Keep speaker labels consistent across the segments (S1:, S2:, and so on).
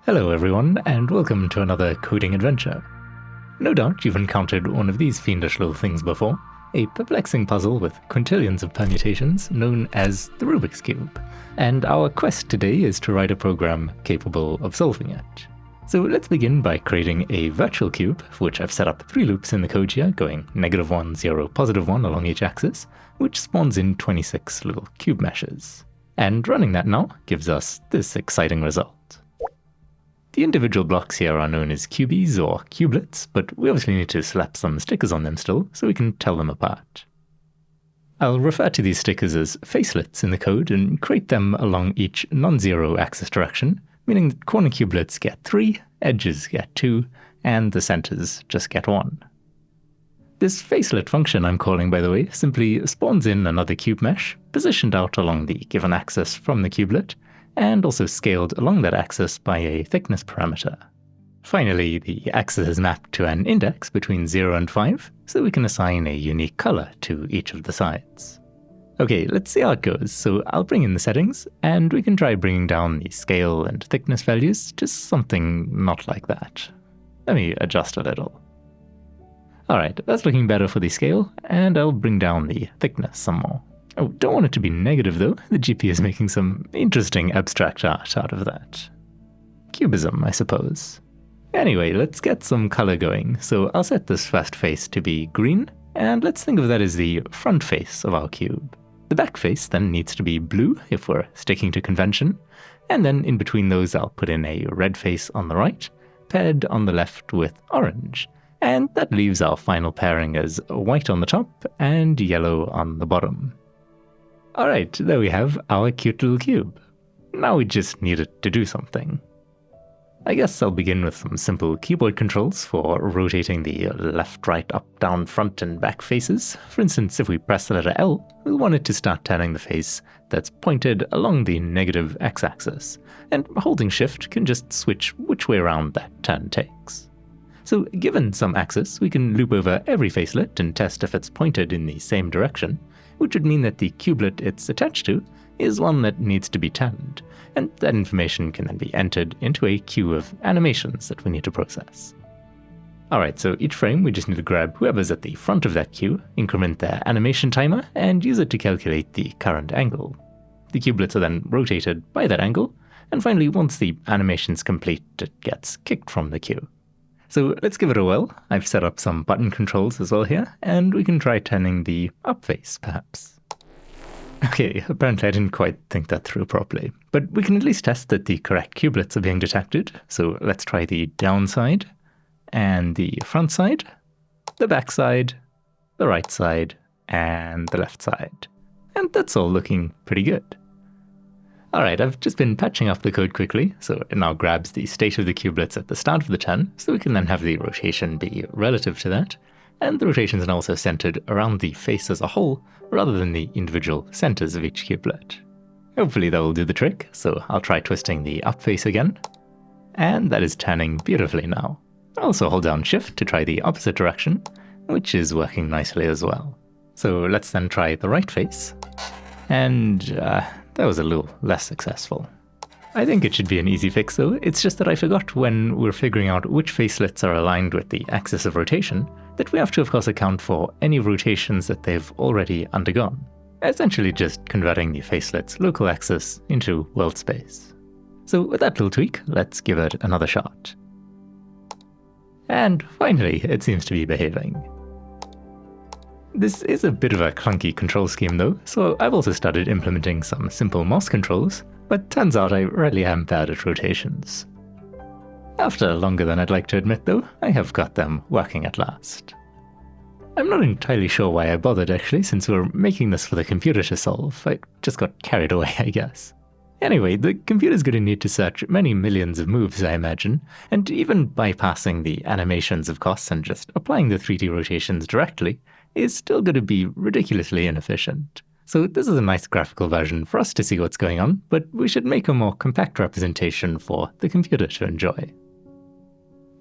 S1: Hello everyone, and welcome to another coding adventure. No doubt you've encountered one of these fiendish little things before, a perplexing puzzle with quintillions of permutations known as the Rubik's Cube, and our quest today is to write a program capable of solving it. So let's begin by creating a virtual cube, for which I've set up 3 loops in the code here, going -1, 0, +1 along each axis, which spawns in 26 little cube meshes. And running that now gives us this exciting result. The individual blocks here are known as cubies or cubelets, but we obviously need to slap some stickers on them still so we can tell them apart. I'll refer to these stickers as facelets in the code and create them along each non-zero axis direction, meaning that corner cubelets get 3, edges get 2, and the centers just get 1. This facelet function I'm calling, by the way, simply spawns in another cube mesh, positioned out along the given axis from the cubelet, and also scaled along that axis by a thickness parameter. Finally, the axis is mapped to an index between 0 and 5, so we can assign a unique color to each of the sides. Okay, let's see how it goes. So I'll bring in the settings, and we can try bringing down the scale and thickness values to something not like that. Let me adjust a little. Alright, that's looking better for the scale, and I'll bring down the thickness some more. Oh, don't want it to be negative though. The GP is making some interesting abstract art out of that. Cubism, I suppose. Anyway, let's get some color going. So I'll set this first face to be green, and let's think of that as the front face of our cube. The back face then needs to be blue if we're sticking to convention, and then in between those I'll put in a red face on the right, paired on the left with orange, and that leaves our final pairing as white on the top and yellow on the bottom. Alright, there we have our cute little cube. Now we just need it to do something. I guess I'll begin with some simple keyboard controls for rotating the left, right, up, down, front and back faces. For instance, if we press the letter L, we'll want it to start turning the face that's pointed along the negative x-axis, and holding shift can just switch which way around that turn takes. So given some axis, we can loop over every facelet and test if it's pointed in the same direction, which would mean that the cubelet it's attached to is one that needs to be turned, and that information can then be entered into a queue of animations that we need to process. Alright, so each frame we just need to grab whoever's at the front of that queue, increment their animation timer, and use it to calculate the current angle. The cubelets are then rotated by that angle, and finally once the animation's complete, it gets kicked from the queue. So let's give it a whirl. I've set up some button controls as well here, and we can try turning the up face, perhaps. Okay, apparently I didn't quite think that through properly, but we can at least test that the correct cubelets are being detected. So let's try the down side, and the front side, the back side, the right side, and the left side. And that's all looking pretty good. Alright, I've just been patching up the code quickly, so it now grabs the state of the cubelets at the start of the turn, so we can then have the rotation be relative to that, and the rotation is now also centered around the face as a whole, rather than the individual centers of each cubelet. Hopefully that will do the trick, so I'll try twisting the up face again, and that is turning beautifully now. I'll also hold down shift to try the opposite direction, which is working nicely as well. So let's then try the right face, and that was a little less successful. I think it should be an easy fix though, it's just that I forgot when we're figuring out which facelets are aligned with the axis of rotation, that we have to of course account for any rotations that they've already undergone, essentially just converting the facelet's local axis into world space. So with that little tweak, let's give it another shot. And finally, it seems to be behaving. This is a bit of a clunky control scheme though, so I've also started implementing some simple mouse controls, but turns out I really am bad at rotations. After longer than I'd like to admit though, I have got them working at last. I'm not entirely sure why I bothered actually, since we're making this for the computer to solve. I just got carried away, I guess. Anyway, the computer's going to need to search many millions of moves, I imagine, and even bypassing the animations of course and just applying the 3D rotations directly is still going to be ridiculously inefficient. So this is a nice graphical version for us to see what's going on, but we should make a more compact representation for the computer to enjoy.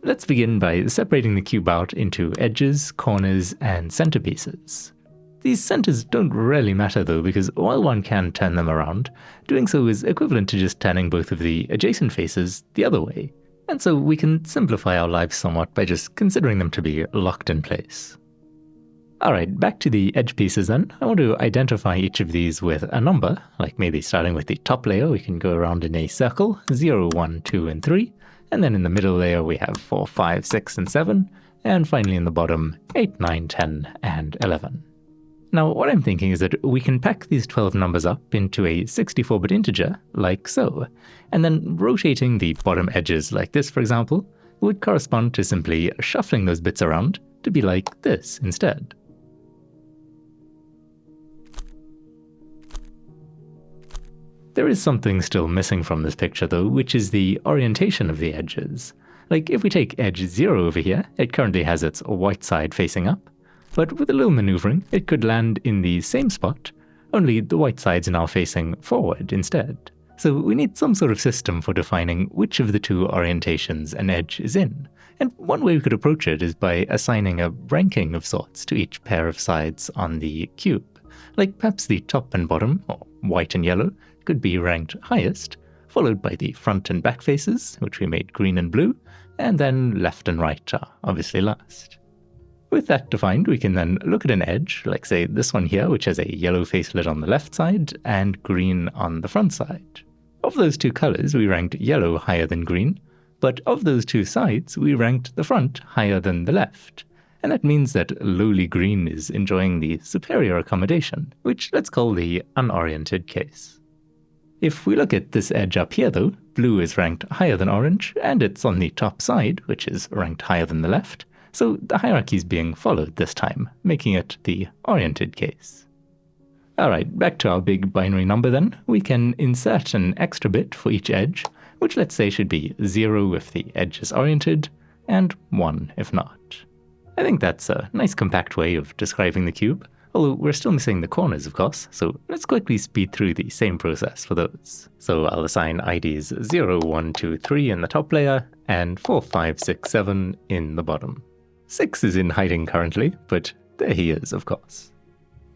S1: Let's begin by separating the cube out into edges, corners, and centerpieces. These centers don't really matter though, because while one can turn them around, doing so is equivalent to just turning both of the adjacent faces the other way, And so we can simplify our lives somewhat by just considering them to be locked in place. Alright, back to the edge pieces then. I want to identify each of these with a number, like maybe starting with the top layer we can go around in a circle, 0, 1, 2, and 3, and then in the middle layer we have 4, 5, 6, and 7, and finally in the bottom 8, 9, 10, and 11. Now what I'm thinking is that we can pack these 12 numbers up into a 64-bit integer, like so, and then rotating the bottom edges like this, for example, would correspond to simply shuffling those bits around to be like this instead. There is something still missing from this picture though, which is the orientation of the edges. Like if we take edge 0 over here, it currently has its white side facing up, but with a little maneuvering, it could land in the same spot, only the white side's now facing forward instead. So we need some sort of system for defining which of the two orientations an edge is in. And one way we could approach it is by assigning a ranking of sorts to each pair of sides on the cube. Like perhaps the top and bottom, or white and yellow, could be ranked highest, followed by the front and back faces, which we made green and blue, and then left and right are obviously last. With that defined, we can then look at an edge, like say this one here, which has a yellow facelet on the left side and green on the front side. Of those two colors, we ranked yellow higher than green, but of those two sides, we ranked the front higher than the left. And that means that lowly green is enjoying the superior accommodation, which let's call the unoriented case. If we look at this edge up here though, blue is ranked higher than orange, and it's on the top side, which is ranked higher than the left, so the hierarchy is being followed this time, making it the oriented case. Alright, back to our big binary number then. We can insert an extra bit for each edge, which let's say should be 0 if the edge is oriented, and 1 if not. I think that's a nice compact way of describing the cube, although we're still missing the corners of course, so let's quickly speed through the same process for those. So I'll assign IDs 0, 1, 2, 3 in the top layer, and 4, 5, 6, 7 in the bottom. 6 is in hiding currently, but there he is of course.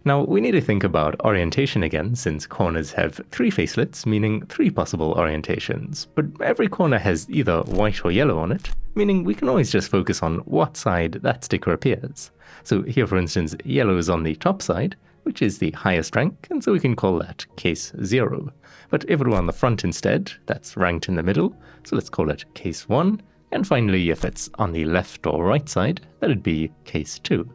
S1: Now we need to think about orientation again, since corners have 3 facelets, meaning 3 possible orientations, but every corner has either white or yellow on it, meaning we can always just focus on what side that sticker appears. So here for instance, yellow is on the top side, which is the highest rank, and so we can call that case 0. But if it were on the front instead, that's ranked in the middle, so let's call it case 1, and finally if it's on the left or right side, that'd be case 2.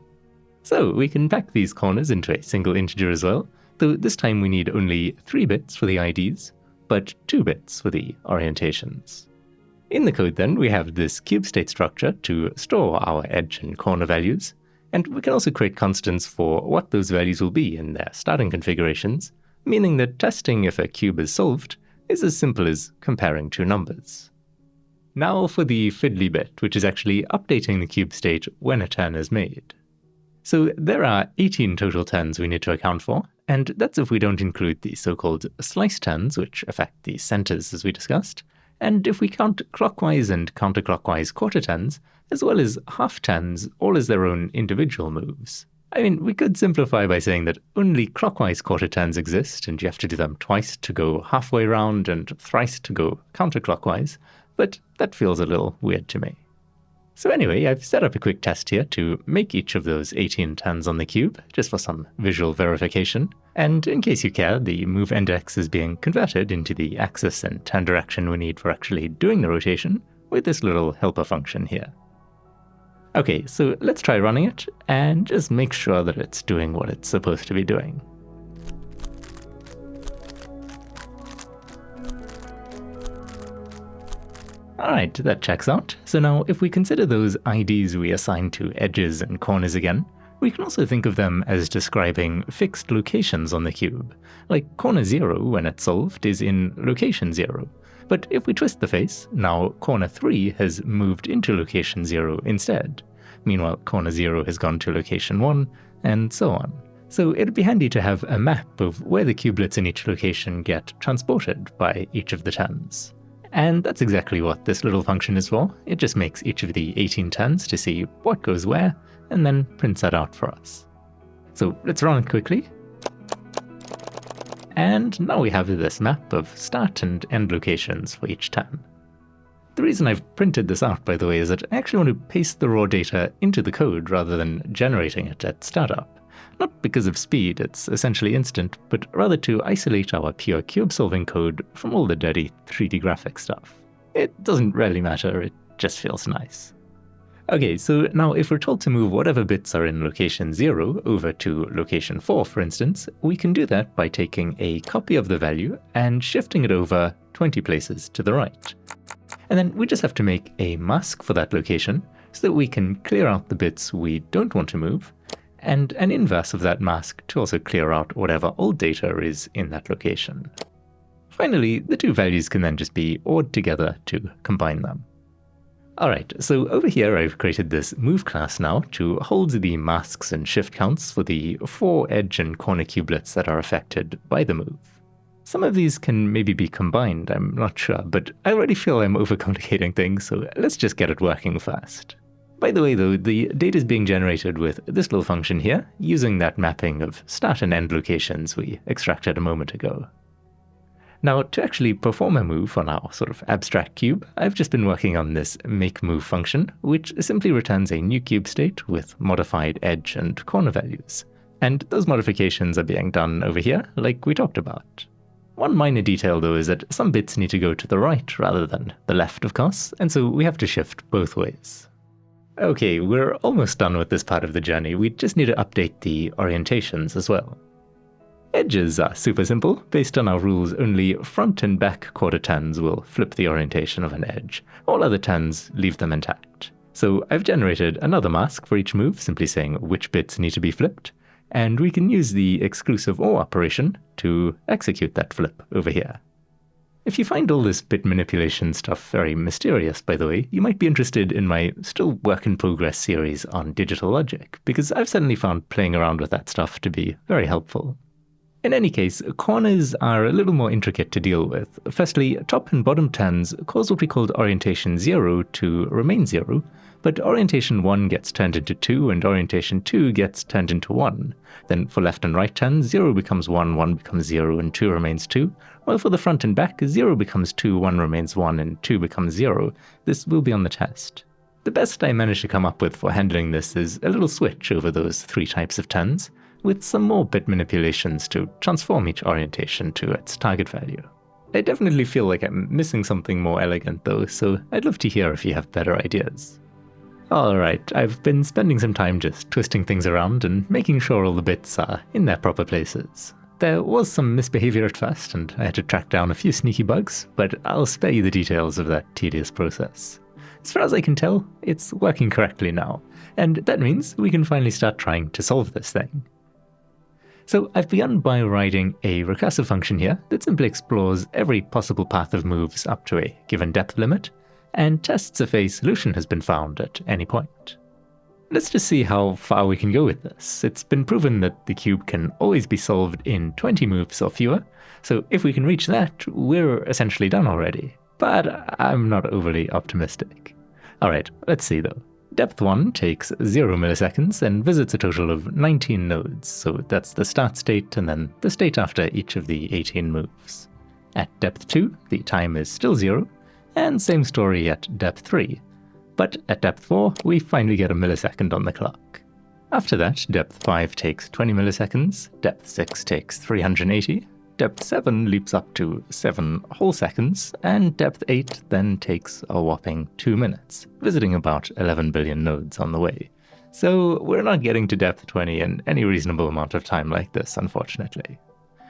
S1: So we can pack these corners into a single integer as well, though this time we need only 3 bits for the IDs, but 2 bits for the orientations. In the code then, we have this cube state structure to store our edge and corner values, and we can also create constants for what those values will be in their starting configurations, meaning that testing if a cube is solved is as simple as comparing 2 numbers. Now for the fiddly bit, which is actually updating the cube state when a turn is made. So there are 18 total turns we need to account for, and that's if we don't include the so-called slice turns, which affect the centers as we discussed, and if we count clockwise and counterclockwise quarter turns, as well as half turns, all as their own individual moves. I mean, we could simplify by saying that only clockwise quarter turns exist, and you have to do them twice to go halfway round and thrice to go counterclockwise, but that feels a little weird to me. So anyway, I've set up a quick test here to make each of those 18 turns on the cube, just for some visual verification. And in case you care, the move index is being converted into the axis and turn direction we need for actually doing the rotation with this little helper function here. Okay, so let's try running it, and just make sure that it's doing what it's supposed to be doing. Alright, that checks out. So now if we consider those IDs we assign to edges and corners again, we can also think of them as describing fixed locations on the cube. Like corner 0, when it's solved, is in location 0. But if we twist the face, now corner 3 has moved into location 0 instead. Meanwhile, corner 0 has gone to location 1, and so on. So it'd be handy to have a map of where the cubelets in each location get transported by each of the turns. And that's exactly what this little function is for. It just makes each of the 18 turns to see what goes where, and then prints that out for us. So let's run it quickly. And now we have this map of start and end locations for each turn. The reason I've printed this out, by the way, is that I actually want to paste the raw data into the code rather than generating it at startup. Not because of speed, it's essentially instant, but rather to isolate our pure cube-solving code from all the dirty 3D graphics stuff. It doesn't really matter, it just feels nice. Okay, so now if we're told to move whatever bits are in location 0 over to location 4, for instance, we can do that by taking a copy of the value and shifting it over 20 places to the right. And then we just have to make a mask for that location so that we can clear out the bits we don't want to move, and an inverse of that mask to also clear out whatever old data is in that location. Finally, the two values can then just be ORed together to combine them. Alright, so over here I've created this move class now to hold the masks and shift counts for the 4 edge and corner cubelets that are affected by the move. Some of these can maybe be combined, I'm not sure, but I already feel I'm overcomplicating things, so let's just get it working first. By the way though, the data is being generated with this little function here, using that mapping of start and end locations we extracted a moment ago. Now, to actually perform a move on our sort of abstract cube, I've just been working on this makeMove function, which simply returns a new cube state with modified edge and corner values. And those modifications are being done over here, like we talked about. One minor detail though is that some bits need to go to the right rather than the left, of course, and so we have to shift both ways. Okay, we're almost done with this part of the journey, we just need to update the orientations as well. Edges are super simple. Based on our rules, only front and back quarter turns will flip the orientation of an edge. All other turns leave them intact. So I've generated another mask for each move, simply saying which bits need to be flipped, and we can use the exclusive OR operation to execute that flip over here. If you find all this bit manipulation stuff very mysterious, by the way, you might be interested in my still work-in-progress series on digital logic, because I've suddenly found playing around with that stuff to be very helpful. In any case, corners are a little more intricate to deal with. Firstly, top and bottom turns cause what we called orientation 0 to remain 0, but orientation 1 gets turned into 2 and orientation 2 gets turned into 1. Then for left and right turns, 0 becomes 1, 1 becomes 0, and 2 remains 2, while for the front and back, 0 becomes 2, 1 remains 1, and 2 becomes 0. This will be on the test. The best I managed to come up with for handling this is a little switch over those 3 types of turns, with some more bit manipulations to transform each orientation to its target value. I definitely feel like I'm missing something more elegant though, so I'd love to hear if you have better ideas. Alright, I've been spending some time just twisting things around and making sure all the bits are in their proper places. There was some misbehavior at first, and I had to track down a few sneaky bugs, but I'll spare you the details of that tedious process. As far as I can tell, it's working correctly now, and that means we can finally start trying to solve this thing. So I've begun by writing a recursive function here that simply explores every possible path of moves up to a given depth limit, and tests if a solution has been found at any point. Let's just see how far we can go with this. It's been proven that the cube can always be solved in 20 moves or fewer, so if we can reach that, we're essentially done already. But I'm not overly optimistic. Alright, let's see though. Depth 1 takes 0 milliseconds and visits a total of 19 nodes, so that's the start state and then the state after each of the 18 moves. At depth 2, the time is still 0, and same story at depth 3. But at depth 4, we finally get a millisecond on the clock. After that, depth 5 takes 20 milliseconds, depth 6 takes 380, depth 7 leaps up to 7 whole seconds, and depth 8 then takes a whopping 2 minutes, visiting about 11 billion nodes on the way. So we're not getting to depth 20 in any reasonable amount of time like this, unfortunately.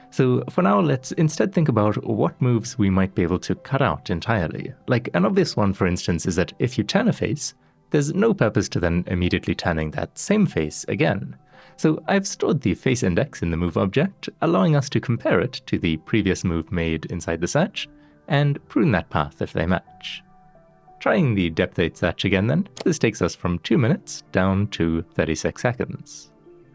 S1: So for now, let's instead think about what moves we might be able to cut out entirely. Like an obvious one, for instance, is that if you turn a face, there's no purpose to then immediately turning that same face again. So I've stored the face index in the move object, allowing us to compare it to the previous move made inside the search, and prune that path if they match. Trying the depth 8 search again then, this takes us from 2 minutes down to 36 seconds.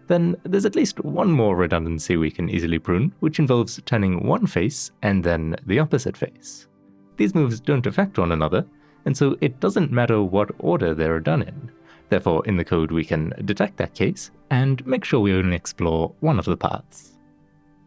S1: Then there's at least one more redundancy we can easily prune, which involves turning one face and then the opposite face. These moves don't affect one another, and so it doesn't matter what order they're done in. Therefore, in the code we can detect that case and make sure we only explore one of the paths.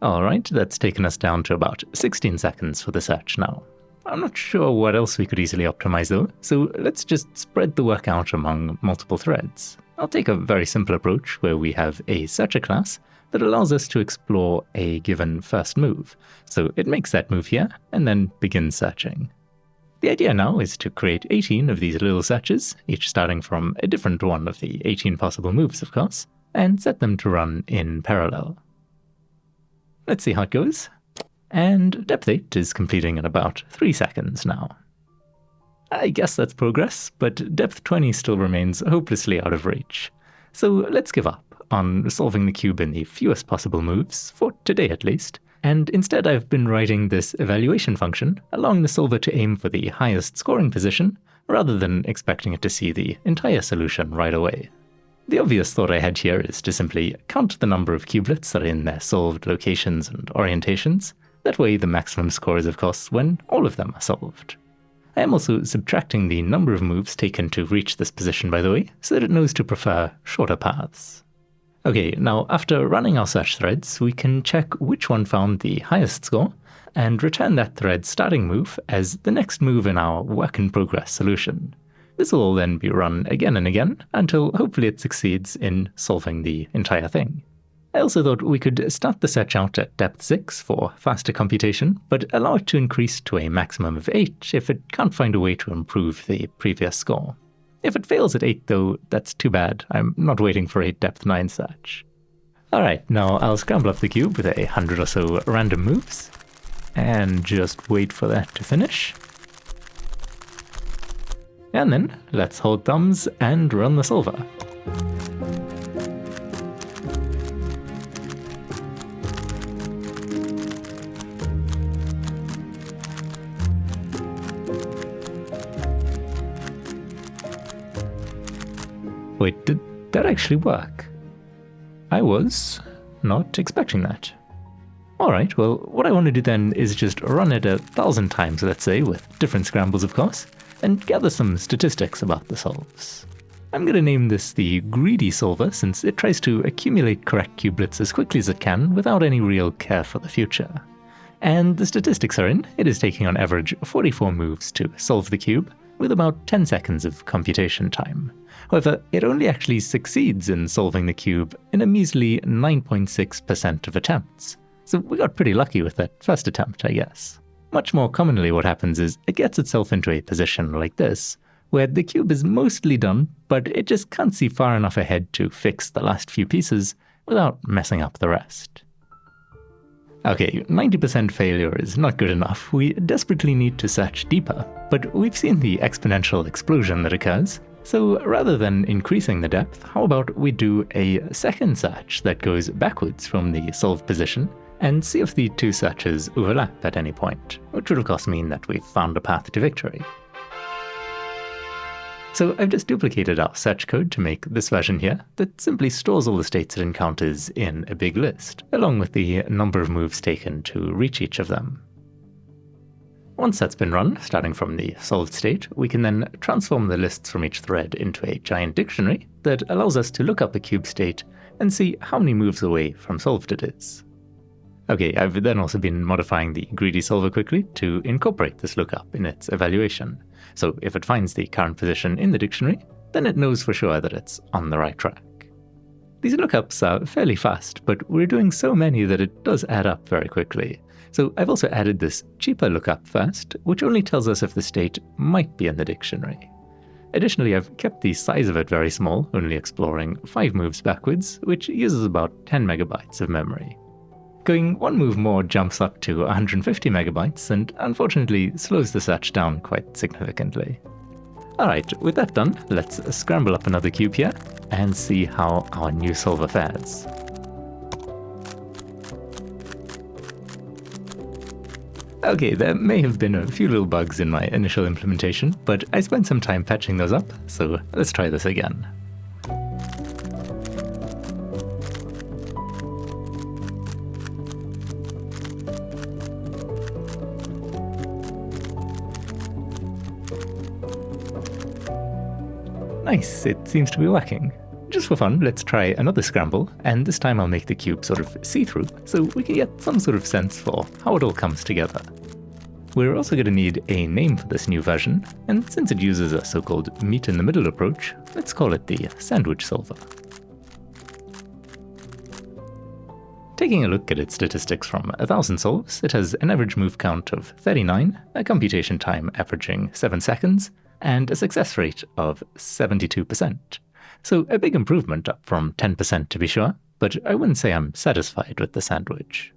S1: Alright, that's taken us down to about 16 seconds for the search now. I'm not sure what else we could easily optimize though, so let's just spread the work out among multiple threads. I'll take a very simple approach where we have a searcher class that allows us to explore a given first move. So it makes that move here and then begins searching. The idea now is to create 18 of these little searches, each starting from a different one of the 18 possible moves, of course, and set them to run in parallel. Let's see how it goes. And depth 8 is completing in about 3 seconds now. I guess that's progress, but depth 20 still remains hopelessly out of reach. So let's give up on solving the cube in the fewest possible moves, for today at least, and instead I've been writing this evaluation function, allowing the solver to aim for the highest scoring position, rather than expecting it to see the entire solution right away. The obvious thought I had here is to simply count the number of cubelets that are in their solved locations and orientations. That way the maximum score is of course when all of them are solved. I am also subtracting the number of moves taken to reach this position, by the way, so that it knows to prefer shorter paths. Okay, now after running our search threads, we can check which one found the highest score, and return that thread's starting move as the next move in our work-in-progress solution. This will then be run again and again, until hopefully it succeeds in solving the entire thing. I also thought we could start the search out at depth 6 for faster computation, but allow it to increase to a maximum of 8 if it can't find a way to improve the previous score. If it fails at 8 though, that's too bad. I'm not waiting for a depth 9 search. Alright, now I'll scramble up the cube with 100 or so random moves, and just wait for that to finish. And then, let's hold thumbs and run the solver. Wait, did that actually work? I was not expecting that. Alright, well, what I want to do then is just run it 1,000 times, let's say, with different scrambles of course, and gather some statistics about the solves. I'm going to name this the greedy solver since it tries to accumulate correct cubelets as quickly as it can without any real care for the future. And the statistics are in. It is taking on average 44 moves to solve the cube, with about 10 seconds of computation time. However, it only actually succeeds in solving the cube in a measly 9.6% of attempts. So we got pretty lucky with that first attempt, I guess. Much more commonly what happens is it gets itself into a position like this, where the cube is mostly done, but it just can't see far enough ahead to fix the last few pieces without messing up the rest. Okay, 90% failure is not good enough. We desperately need to search deeper, but we've seen the exponential explosion that occurs, so rather than increasing the depth, how about we do a second search that goes backwards from the solved position and see if the two searches overlap at any point, which would of course mean that we've found a path to victory. So I've just duplicated our search code to make this version here that simply stores all the states it encounters in a big list, along with the number of moves taken to reach each of them. Once that's been run, starting from the solved state, we can then transform the lists from each thread into a giant dictionary that allows us to look up a cube state and see how many moves away from solved it is. Okay, I've then also been modifying the greedy solver quickly to incorporate this lookup in its evaluation. So if it finds the current position in the dictionary, then it knows for sure that it's on the right track. These lookups are fairly fast, but we're doing so many that it does add up very quickly. So I've also added this cheaper lookup first, which only tells us if the state might be in the dictionary. Additionally, I've kept the size of it very small, only exploring 5 moves backwards, which uses about 10 megabytes of memory. Going one move more jumps up to 150 megabytes and unfortunately slows the search down quite significantly. Alright, with that done, let's scramble up another cube here and see how our new solver fares. Okay, there may have been a few little bugs in my initial implementation, but I spent some time patching those up, so let's try this again. Nice, it seems to be working. Just for fun, let's try another scramble, and this time I'll make the cube sort of see-through, so we can get some sort of sense for how it all comes together. We're also going to need a name for this new version, and since it uses a so-called meet-in-the-middle approach, let's call it the sandwich solver. Taking a look at its statistics from 1,000 solves, it has an average move count of 39, a computation time averaging 7 seconds, and a success rate of 72%. So a big improvement, up from 10% to be sure, but I wouldn't say I'm satisfied with the sandwich.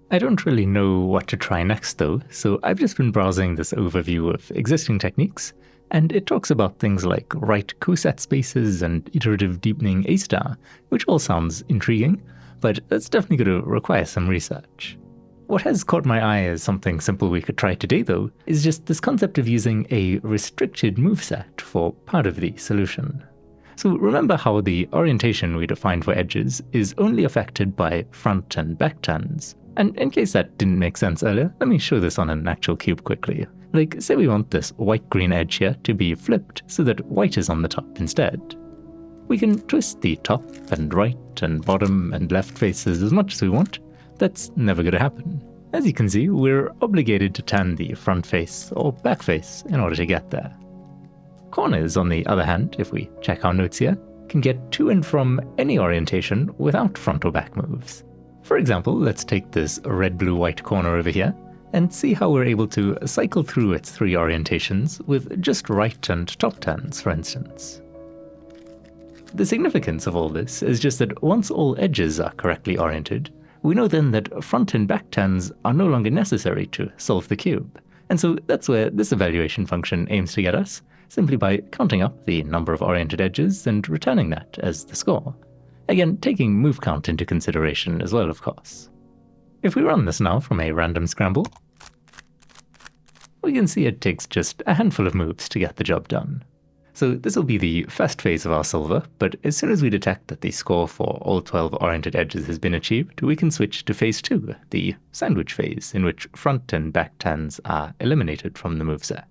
S1: I don't really know what to try next though, so I've just been browsing this overview of existing techniques, and it talks about things like right coset spaces and iterative deepening A-star, which all sounds intriguing, but that's definitely going to require some research. What has caught my eye as something simple we could try today though, is just this concept of using a restricted moveset for part of the solution. So remember how the orientation we defined for edges is only affected by front and back turns. And in case that didn't make sense earlier, let me show this on an actual cube quickly. Like, say we want this white-green edge here to be flipped so that white is on the top instead. We can twist the top and right and bottom and left faces as much as we want. That's never going to happen. As you can see, we're obligated to turn the front face or back face in order to get there. Corners, on the other hand, if we check our notes here, can get to and from any orientation without front or back moves. For example, let's take this red-blue-white corner over here and see how we're able to cycle through its 3 orientations with just right and top turns, for instance. The significance of all this is just that once all edges are correctly oriented, we know then that front and back turns are no longer necessary to solve the cube. And so that's where this evaluation function aims to get us, simply by counting up the number of oriented edges and returning that as the score. Again, taking move count into consideration as well, of course. If we run this now from a random scramble, we can see it takes just a handful of moves to get the job done. So this will be the first phase of our solver, but as soon as we detect that the score for all 12 oriented edges has been achieved, we can switch to phase 2, the sandwich phase, in which front and back turns are eliminated from the moveset.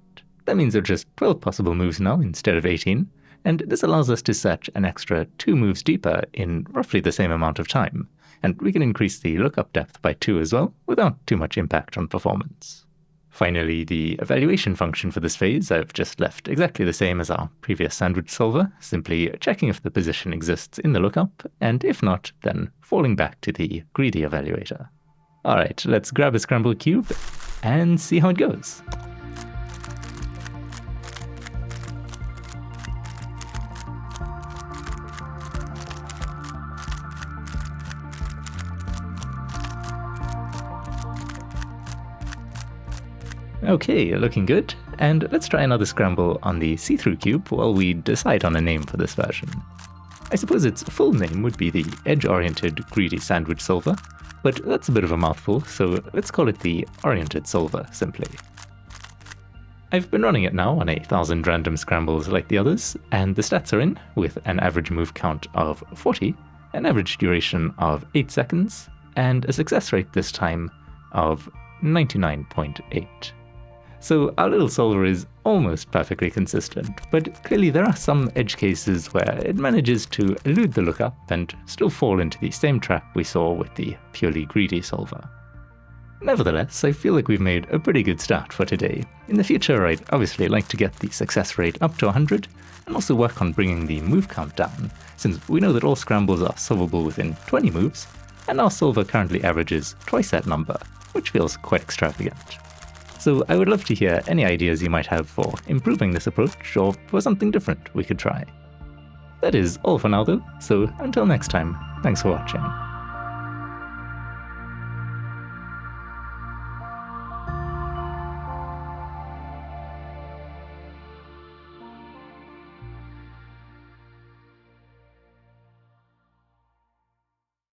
S1: That means there are just 12 possible moves now instead of 18, and this allows us to search an extra 2 moves deeper in roughly the same amount of time, and we can increase the lookup depth by 2 as well, without too much impact on performance. Finally, the evaluation function for this phase I've just left exactly the same as our previous sandwich solver, simply checking if the position exists in the lookup, and if not, then falling back to the greedy evaluator. Alright, let's grab a scrambled cube and see how it goes. Okay, looking good, and let's try another scramble on the see-through cube while we decide on a name for this version. I suppose its full name would be the Edge-Oriented Greedy Sandwich Solver, but that's a bit of a mouthful, so let's call it the Oriented Solver simply. I've been running it now on 1,000 random scrambles like the others, and the stats are in, with an average move count of 40, an average duration of 8 seconds, and a success rate this time of 99.8. So our little solver is almost perfectly consistent, but clearly there are some edge cases where it manages to elude the lookup and still fall into the same trap we saw with the purely greedy solver. Nevertheless, I feel like we've made a pretty good start for today. In the future, I'd obviously like to get the success rate up to 100, and also work on bringing the move count down, since we know that all scrambles are solvable within 20 moves, and our solver currently averages twice that number, which feels quite extravagant. So I would love to hear any ideas you might have for improving this approach, or for something different we could try. That is all for now though, so until next time, thanks for watching.